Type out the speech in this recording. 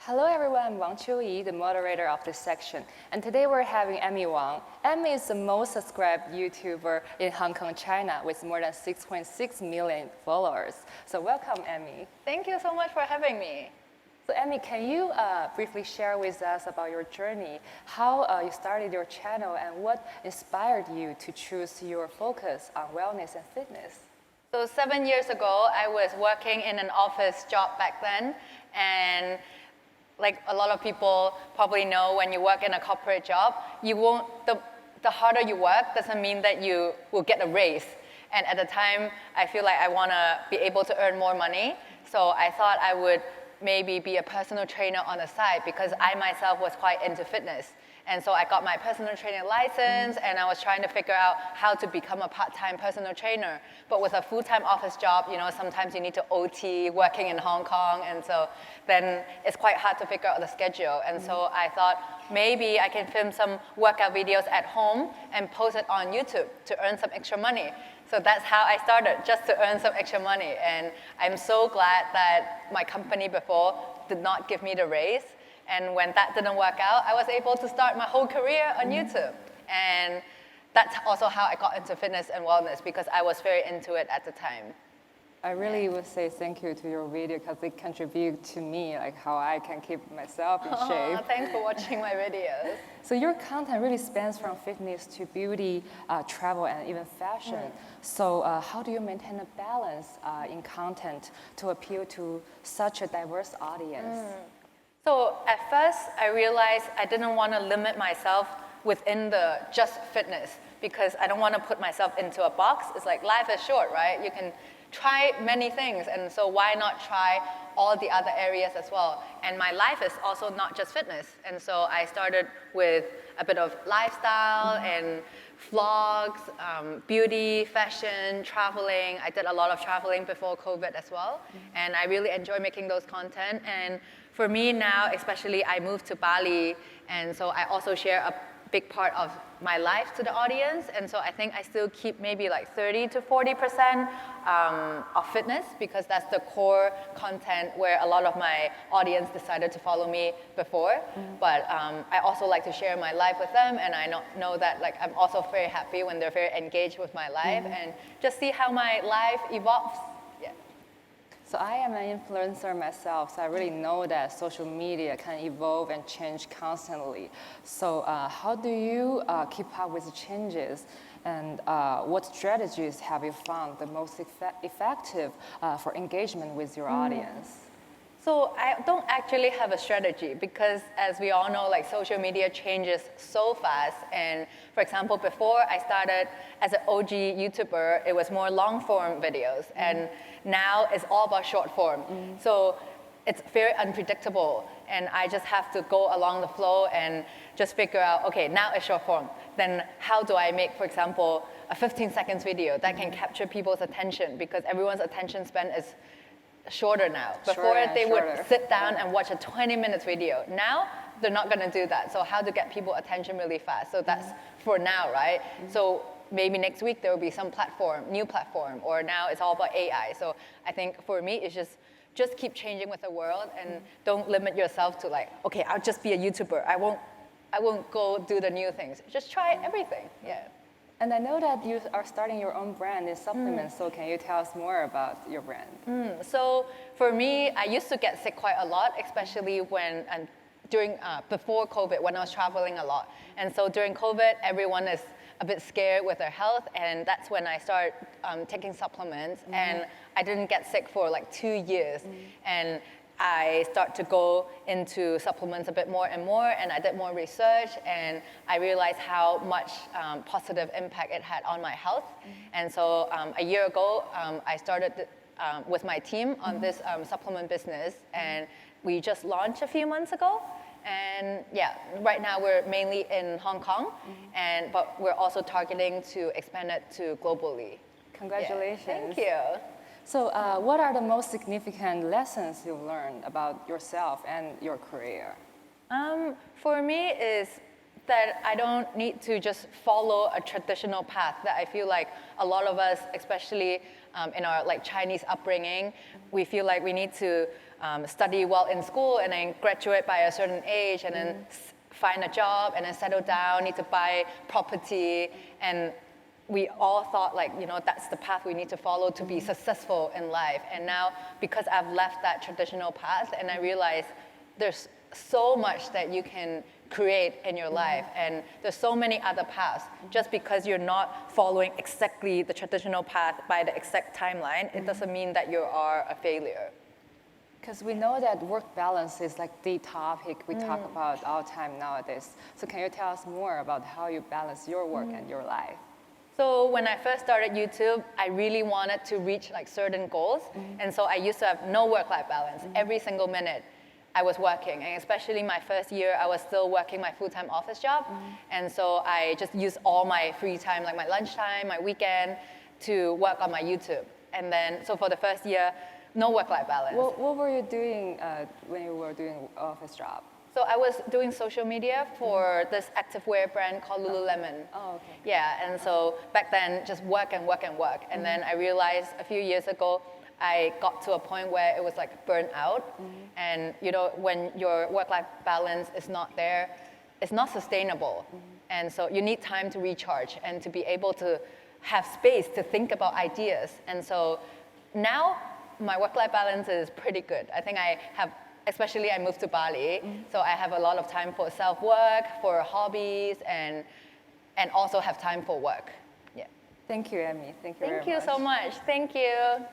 Hello everyone, I'm Wang Qiuyi, the moderator of this section. And today we're having Emi Wong. Emi is the most subscribed YouTuber in Hong Kong, China, with more than 6.6 million followers. So welcome, Emi. Thank you so much for having me. So Emi, can you briefly share with us about your journey, how you started your channel and what inspired you to choose your focus on wellness and fitness? So 7 years ago, I was working in an office job back then, and like a lot of people probably know, when you work in a corporate job, the harder you work doesn't mean that you will get a raise. And at the time, I feel like I want to be able to earn more money. So I thought I would maybe be a personal trainer on the side because I myself was quite into fitness. And so I got my personal training license, and I was trying to figure out how to become a part-time personal trainer. But with a full-time office job, sometimes you need to OT working in Hong Kong, and so then it's quite hard to figure out the schedule. And so I thought maybe I can film some workout videos at home and post it on YouTube to earn some extra money. So that's how I started, just to earn some extra money. And I'm so glad that my company before did not give me the raise. And when that didn't work out, I was able to start my whole career on YouTube. And that's also how I got into fitness and wellness, because I was very into it at the time. I really would say thank you to your video because it contributes to me, like how I can keep myself in shape. Thanks for watching my videos. So your content really spans from fitness to beauty, travel, and even fashion. So how do you maintain a balance in content to appeal to such a diverse audience? So at first, I realized I didn't want to limit myself within the just fitness, because I don't want to put myself into a box. It's like life is short, right? You can try many things, and so why not try all the other areas as well? And my life is also not just fitness, and so I started with a bit of lifestyle and vlogs, beauty, fashion, traveling. I did a lot of traveling before COVID as well, and I really enjoy making those content. And for me now, especially, I moved to Bali, and so I also share a big part of my life to the audience, and so I think I still keep maybe like 30 to 40% of fitness, because that's the core content where a lot of my audience decided to follow me before. But I also like to share my life with them, and I know that like I'm also very happy when they're very engaged with my life and just see how my life evolves. So I am an influencer myself, so I really know that social media can evolve and change constantly. So how do you keep up with the changes? And what strategies have you found the most effective for engagement with your audience? So I don't actually have a strategy, because as we all know, like social media changes so fast. And for example, before I started as an OG YouTuber, it was more long form videos. And now it's all about short form. So it's very unpredictable. And I just have to go along the flow and just figure out, okay, now it's short form. Then how do I make, for example, a 15 seconds video that can capture people's attention? Because everyone's attention span is shorter now. Before they would sit down and watch a 20-minute video. Now they're not going to do that. So how to get people attention really fast? So that's for now, right? So maybe next week there will be some new platform, or now it's all about AI. So I think for me it's just keep changing with the world, and don't limit yourself to like, okay, I'll just be a YouTuber. I won't go do the new things. Just try everything. Yeah. And I know that you are starting your own brand in supplements, so can you tell us more about your brand? So for me, I used to get sick quite a lot, especially before COVID, when I was traveling a lot. And so during COVID, everyone is a bit scared with their health, and that's when I started taking supplements, and I didn't get sick for like 2 years. And I start to go into supplements a bit more and more, and I did more research, and I realized how much positive impact it had on my health. And so a year ago, I started with my team on this supplement business, and we just launched a few months ago. And yeah, right now we're mainly in Hong Kong, but we're also targeting to expand it to globally. Congratulations. Yeah, thank you. So what are the most significant lessons you've learned about yourself and your career? For me is that I don't need to just follow a traditional path, that I feel like a lot of us, especially in our like Chinese upbringing, we feel like we need to study well in school and then graduate by a certain age and then find a job and then settle down, need to buy property. And we all thought like, that's the path we need to follow to be successful in life. And now because I've left that traditional path and I realize there's so much that you can create in your life and there's so many other paths. Just because you're not following exactly the traditional path by the exact timeline, it doesn't mean that you are a failure. Because we know that work balance is like the topic we talk about all the time nowadays. So can you tell us more about how you balance your work and your life? So when I first started YouTube, I really wanted to reach like certain goals. And so I used to have no work-life balance. Every single minute I was working. And especially my first year, I was still working my full-time office job. And so I just used all my free time, like my lunchtime, my weekend, to work on my YouTube. And then, so for the first year, no work-life balance. What were you doing when you were doing office job? So I was doing social media for this activewear brand called Lululemon. Oh, okay. Yeah, and so back then, just work and work and work. And then I realized a few years ago, I got to a point where it was like burnt out. And when your work-life balance is not there, it's not sustainable. And so you need time to recharge and to be able to have space to think about ideas. And so now, my work-life balance is pretty good. I think I have, especially I moved to Bali, so I have a lot of time for self-work, for hobbies, and also have time for work. Yeah. Thank you, Emi. Thank you very much. Thank you so much. Thank you.